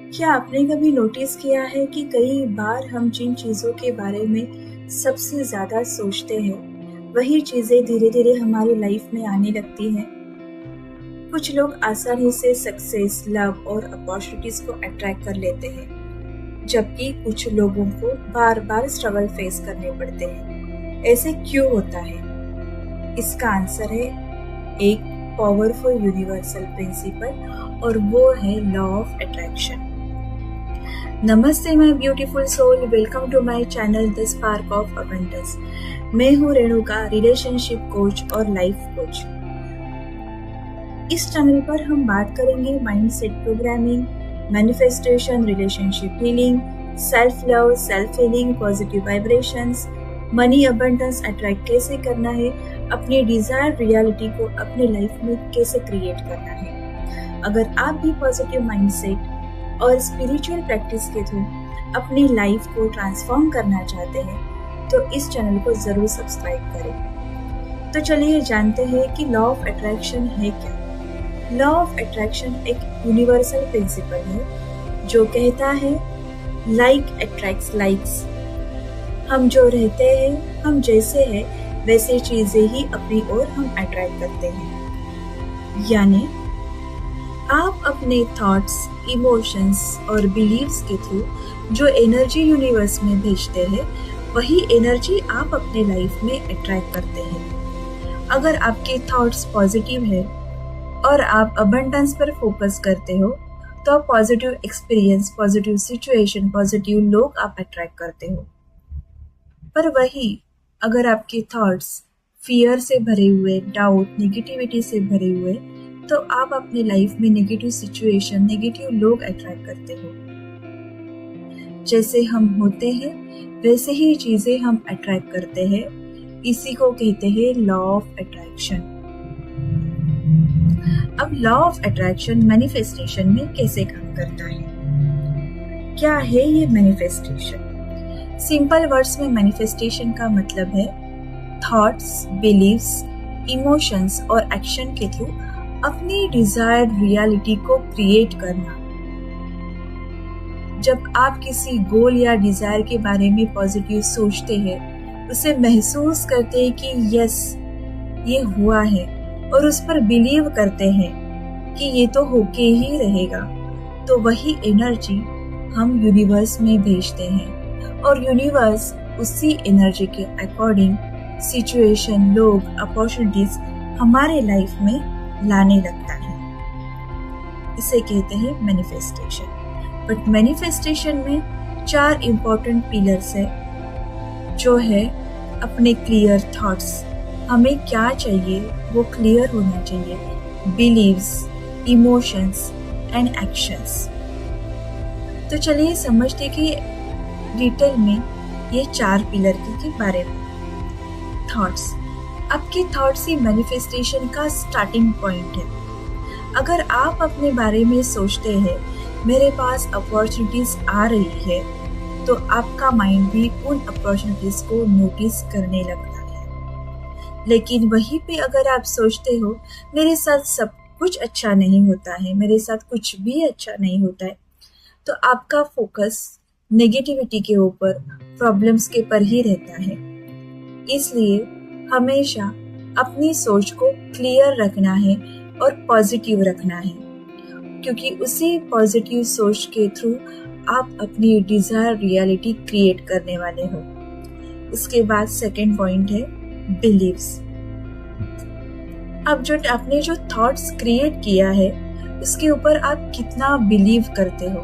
क्या आपने कभी नोटिस किया है कि कई बार हम जिन चीज़ों के बारे में सबसे ज़्यादा सोचते हैं, वही चीज़ें धीरे-धीरे हमारी लाइफ में आने लगती हैं? कुछ लोग आसानी से सक्सेस, लव और अपॉर्चुनिटीज़ को अट्रैक्ट कर लेते हैं, जबकि कुछ लोगों को बार-बार स्ट्रगल फेस करने पड़ते हैं। ऐसे क्यों होता है? इसका आंसर है एक पावरफुल यूनिवर्सल प्रिंसिपल और वो है लॉ ऑफ अट्रैक्शन। नमस्ते my beautiful soul, welcome to my channel the spark of abundance. मैं हूँ रेणुका, रिलेशनशिप कोच और लाइफ कोच। इस चैनल पर हम बात करेंगे mindset programming, manifestation, relationship healing, self love, self healing, positive vibrations, money abundance attract कैसे करना है, अपनी डिजायर रियलिटी को अपने लाइफ में कैसे क्रिएट करना है। अगर आप भी पॉजिटिव माइंडसेट और स्पिरिचुअल प्रैक्टिस के थ्रू अपनी लाइफ को ट्रांसफॉर्म करना चाहते हैं तो इस चैनल को जरूर सब्सक्राइब करें। तो चलिए जानते हैं कि लॉ ऑफ अट्रैक्शन है क्या। लॉ ऑफ अट्रैक्शन एक यूनिवर्सल प्रिंसिपल है जो कहता है लाइक अट्रैक्ट्स लाइक्स। हम जो रहते हैं, हम जैसे हैं वैसे चीजें ही अपनी ओर हम अट्रैक्ट करते हैं। यानी आप अपने थॉट्स, इमोशंस और बिलीव्स के थ्रू जो एनर्जी यूनिवर्स में भेजते हैं, वही एनर्जी आप अपने लाइफ में अट्रैक्ट करते हैं। अगर आपके थॉट्स पॉजिटिव है और आप अबंडेंस पर फोकस करते हो तो आप positive experience, positive situation, positive लोग आप अट्रैक्ट करते हो। पर वही अगर आपके थॉट्स फियर से भरे हुए, डाउट, नेगेटिविटी से भरे हुए, तो आप अपने लाइफ में नेगेटिव सिचुएशन, नेगेटिव लोग अट्रैक्ट करते हो। जैसे हम होते हैं वैसे ही चीजें हम अट्रैक्ट करते हैं। इसी को कहते हैं लॉ ऑफ अट्रैक्शन। अब लॉ ऑफ अट्रैक्शन मैनिफेस्टेशन में कैसे काम करता है? क्या है ये मैनिफेस्टेशन? सिंपल वर्ड्स में मैनिफेस्टेशन का मतलब है थॉट्स, बिलीव्स, इमोशंस और एक्शन के थ्रू अपनी डिजायर्ड रियलिटी को क्रिएट करना। जब आप किसी गोल या डिजायर के बारे में पॉजिटिव सोचते हैं, उसे महसूस करते हैं कि यस, ये हुआ है, और उस पर बिलीव करते हैं कि ये तो होके ही रहेगा, तो वही एनर्जी हम यूनिवर्स में भेजते हैं और यूनिवर्स उसी एनर्जी के अकॉर्डिंग सिचुएशन, लोग, अपॉर्चुनिटीज हमारे लाइफ में लाने लगता है। इसे कहते हैं मैनिफेस्टेशन। बट मैनिफेस्टेशन में 4 इम्पोर्टेंट पिलर्स है, जो है अपने क्लियर थॉट्स, हमें क्या चाहिए वो क्लियर होना चाहिए, बिलीव्स, इमोशंस एंड एक्शंस। तो चलिए समझते कि डिटेल में ये 4 पिलर के बारे में। थॉट्स, आपके थॉट्स ही मैनिफेस्टेशन का स्टार्टिंग पॉइंट है। अगर आप अपने बारे में सोचते हैं मेरे पास अपॉर्चुनिटीज आ रही है, तो आपका माइंड भी उन अपॉर्चुनिटीज को नोटिस करने लगता है। लेकिन वहीं पे अगर आप सोचते हो मेरे साथ सब कुछ अच्छा नहीं होता है, मेरे साथ कुछ भी अच्छा नहीं होता है, तो आपका फोकस नेगेटिविटी के ऊपर, प्रॉब्लम्स के पर ही रहता है। इसलिए हमेशा अपनी सोच को क्लियर रखना है और पॉजिटिव रखना है, क्योंकि उसी पॉजिटिव सोच के थ्रू आप अपनी डिजायर रियलिटी क्रिएट करने वाले हो। उसके बाद सेकंड पॉइंट है बिलीव्स। अब जो आपने जो थॉट्स क्रिएट किया है उसके ऊपर आप कितना बिलीव करते हो।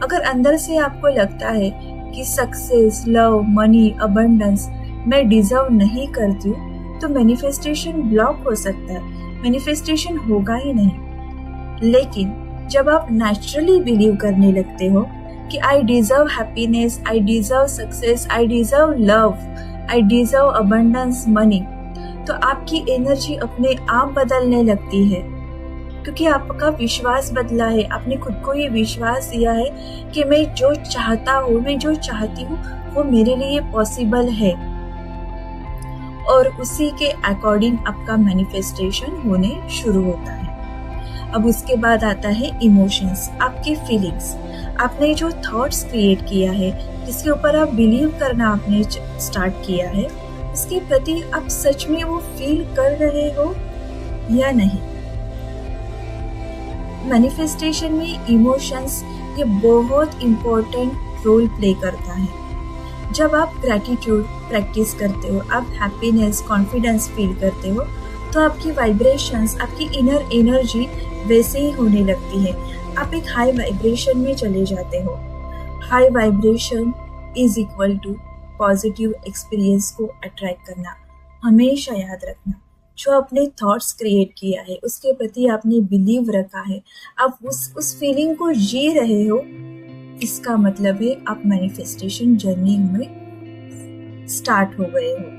अगर अंदर से आपको लगता है कि सक्सेस, लव, मनी, अबंडेंस मैं डिजर्व नहीं करती हूँ, तो मैनिफेस्टेशन ब्लॉक हो सकता है, मैनिफेस्टेशन होगा ही नहीं। लेकिन जब आप नेचुरली बिलीव करने लगते हो कि I deserve happiness, I deserve success, I deserve love, I deserve abundance, money, तो आपकी एनर्जी अपने आप बदलने लगती है, क्योंकि आपका विश्वास बदला है। आपने खुद को ये विश्वास दिया है कि मैं जो चाहता हूँ, मैं जो चाहती हूँ वो मेरे लिए पॉसिबल है, और उसी के अकॉर्डिंग आपका मैनिफेस्टेशन होने शुरू होता है। अब उसके बाद आता है इमोशंस, आपकी फीलिंग्स। आपने जो थॉट्स क्रिएट किया है, जिसके ऊपर आप बिलीव करना आपने स्टार्ट किया है, उसके प्रति आप सच में वो फील कर रहे हो या नहीं। मैनिफेस्टेशन में इमोशंस ये बहुत इम्पोर्टेंट रोल प्ले करता है। जब आप ग्रैटिट्यूड प्रैक्टिस करते हो, आप हैप्पीनेस, कॉन्फिडेंस फील करते हो, तो आपकी वाइब्रेशंस, आपकी इनर एनर्जी वैसे ही होने लगती है। आप एक हाई वाइब्रेशन में चले जाते हो। High vibration is equal to positive experience को अट्रैक्ट करना। हमेशा याद रखना, जो आपने थॉट्स क्रिएट किया है, उसके प्रति आपने बिलीव रखा है, आप उस फीलिंग को जी रहे हो, इसका मतलब है आप मैनिफेस्टेशन जर्नी में स्टार्ट हो गए हो।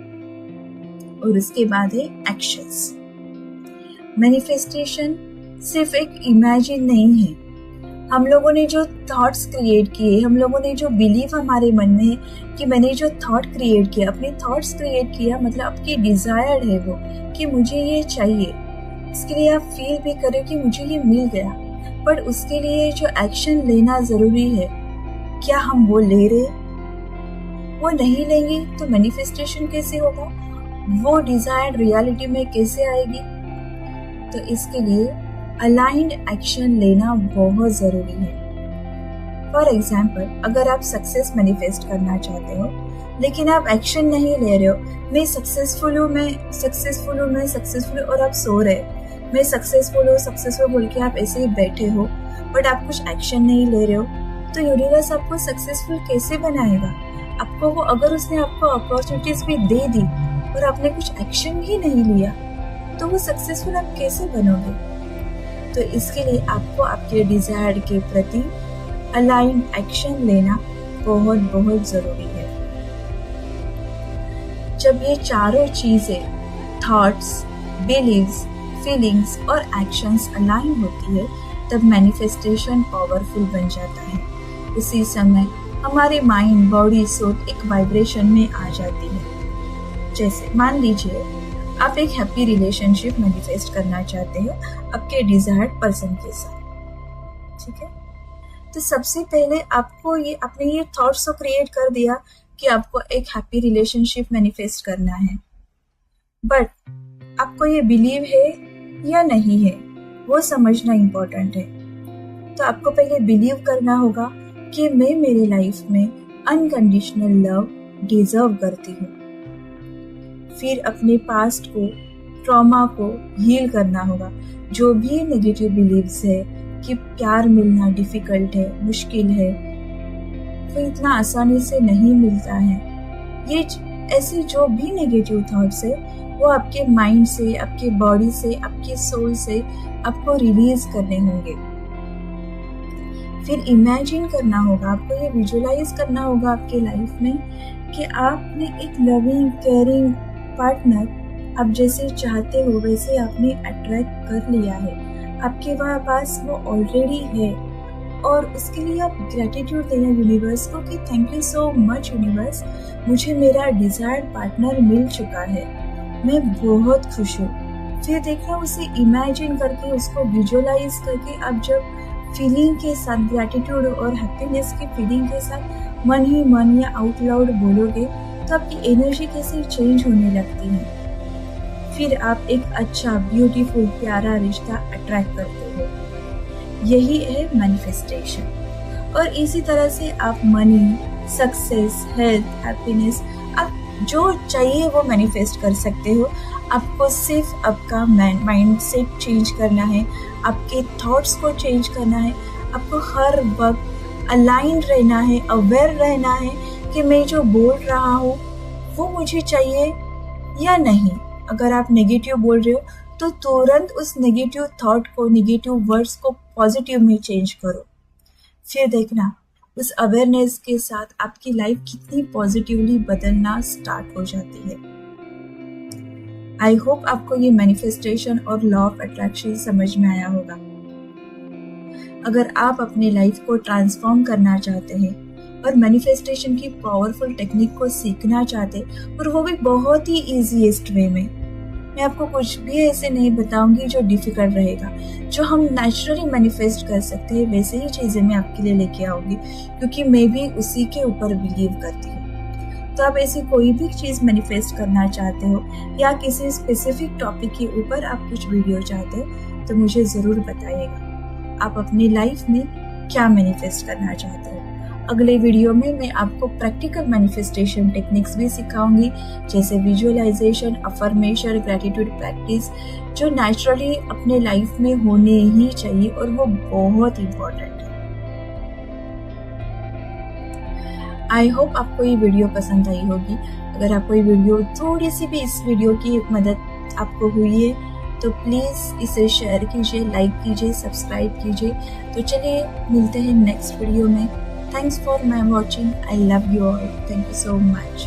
और उसके बाद है एक्शंस। मैनिफेस्टेशन सिर्फ एक इमेजिन नहीं है। हम लोगों ने जो थॉट्स क्रिएट किए, हम लोगों ने जो बिलीव हमारे मन में है कि मैंने जो थॉट क्रिएट किया, अपने थॉट्स क्रिएट किया, मतलब आपकी डिजायर है वो कि मुझे ये चाहिए। इसके लिए आप फील भी करें कि मुझे ये मिल गया, बट उसके लिए जो एक्शन लेना जरूरी है, क्या हम वो ले रहे? वो नहीं लेंगे तो मैनिफेस्टेशन कैसे होगा? वो डिजायर्ड रियलिटी में कैसे आएगी? तो इसके लिए अलाइंड एक्शन लेना बहुत जरूरी है। फॉर एग्जाम्पल, अगर आप सक्सेस मैनिफेस्ट करना चाहते हो लेकिन आप एक्शन नहीं ले रहे हो, मैं सक्सेसफुल हूँ, मैं सक्सेसफुल हूँ, मैं सक्सेसफुल हूँ, और आप सो रहे, मैं सक्सेसफुल हूँ, सक्सेसफुल बोल के आप ऐसे ही बैठे हो, बट आप कुछ एक्शन नहीं ले रहे हो, तो यूनिवर्स आपको सक्सेसफुल कैसे बनाएगा? आपको वो, अगर उसने आपको अपॉर्चुनिटीज भी दे दी और आपने कुछ एक्शन ही नहीं लिया, तो वो सक्सेसफुल आप कैसे बनोगे? तो इसके लिए आपको आपके डिजायर के प्रति अलाइन एक्शन लेना बहुत बहुत जरूरी है। जब ये चारों चीजें, थॉट्स, बिलीव्स, फीलिंग्स और एक्शंस अलाइन होती है, तब मैनिफेस्टेशन पावरफुल बन जाता है। उसी समय हमारे माइंड, बॉडी, सोल एक वाइब्रेशन में आ जाती है। जैसे मान लीजिए आप एक हैप्पी रिलेशनशिप मैनिफेस्ट करना चाहते हो आपके डिजायर्ड पर्सन के साथ, ठीक है? तो सबसे पहले आपको आपने ये थॉट्स को क्रिएट कर दिया कि आपको एक हैप्पी रिलेशनशिप मैनिफेस्ट करना है, बट आपको ये बिलीव है या नहीं है, वो समझना इम्पोर्टेंट है। तो आपको पहले बिलीव करना होगा कि मैं मेरी लाइफ में अनकंडीशनल लव डिजर्व करती हूँ। फिर अपने पास्ट को, ट्रॉमा को हील करना होगा। जो भी नेगेटिव बिलीव्स है कि प्यार मिलना डिफिकल्ट है, मुश्किल है, वो इतना आसानी से नहीं मिलता है, ये ऐसे जो भी नेगेटिव थॉट्स है वो आपके माइंड से, आपके बॉडी से, आपके सोल से आपको रिलीज करने होंगे। फिर इमेजिन करना होगा, आपको ये विजुअलाइज करना होगा आपके लाइफ में कि आपने एक लविंग, केयरिंग पार्टनर आप जैसे चाहते हो वैसे आपने अट्रैक्ट कर लिया है, आपके पास वो ऑलरेडी है, और उसके लिए आप ग्रैटिट्यूड देना यूनिवर्स को कि thank you so much universe, मुझे मेरा डिजायर्ड पार्टनर मिल चुका है, मैं बहुत खुश हूँ। फिर देखना, उसे इमेजिन करके, उसको विजुअलाइज करके आप जब फीलिंग के साथ, ग्रैटिट्यूड और हैप्पीनेस की फीलिंग के साथ मन ही मन या आउट लाउड बोलोगे, तो आपकी एनर्जी कैसे चेंज होने लगती है। फिर आप एक अच्छा, ब्यूटीफुल, प्यारा रिश्ता अट्रैक्ट करते हो। यही है मैनिफेस्टेशन। और इसी तरह से आप मनी, सक्सेस, हेल्थ, हैप्पीनेस, आप जो चाहिए वो मैनिफेस्ट कर सकते हो। आपको सिर्फ आपका माइंड सेट चेंज करना है, आपके थॉट्स को चेंज करना है। आपको हर वक्त अलाइन रहना है, अवेयर रहना है कि मैं जो बोल रहा हूँ वो मुझे चाहिए या नहीं। अगर आप नेगेटिव बोल रहे हो तो तुरंत उस नेगेटिव थॉट को, नेगेटिव वर्ड्स को पॉजिटिव में चेंज करो। फिर देखना, उस अवेयरनेस के साथ आपकी लाइफ कितनी पॉजिटिवली बदलना स्टार्ट हो जाती है। आई होप आपको ये मैनिफेस्टेशन और लॉ ऑफ अट्रैक्शन समझ में आया होगा। अगर आप अपनी लाइफ को ट्रांसफॉर्म करना चाहते हैं और मैनिफेस्टेशन की पावरफुल टेक्निक को सीखना चाहते, और वो भी बहुत ही इजीएस्ट वे में, मैं आपको कुछ भी ऐसे नहीं बताऊंगी जो डिफ़िकल्ट रहेगा। जो हम नेचुरली मैनिफेस्ट कर सकते हैं वैसे ही चीज़ें मैं आपके लिए लेके आऊँगी, क्योंकि मैं भी उसी के ऊपर बिलीव करती हूँ। तो आप ऐसी कोई भी चीज़ मैनिफेस्ट करना चाहते हो या किसी स्पेसिफिक टॉपिक के ऊपर आप कुछ वीडियो चाहते हो तो मुझे ज़रूर बताइएगा। आप अपनी लाइफ में क्या मैनिफेस्ट करना चाहते हो। अगले वीडियो में मैं आपको प्रैक्टिकल मैनिफेस्टेशन टेक्निक्स भी सिखाऊंगी, जैसे विजुअलाइजेशन, अफर्मेशन, ग्रैटिट्यूड प्रैक्टिस, जो नेचुरली अपने लाइफ में होने ही चाहिए और वो बहुत इम्पोर्टेंट है। आई होप आपको ये वीडियो पसंद आई होगी। अगर आपको ये वीडियो थोड़ी सी भी इस वीडियो की मदद आपको हुई है तो प्लीज़ इसे शेयर कीजिए, लाइक कीजिए, सब्सक्राइब कीजिए। तो चलिए मिलते हैं नेक्स्ट वीडियो में। Thanks for my watching. I love you all. Thank you so much.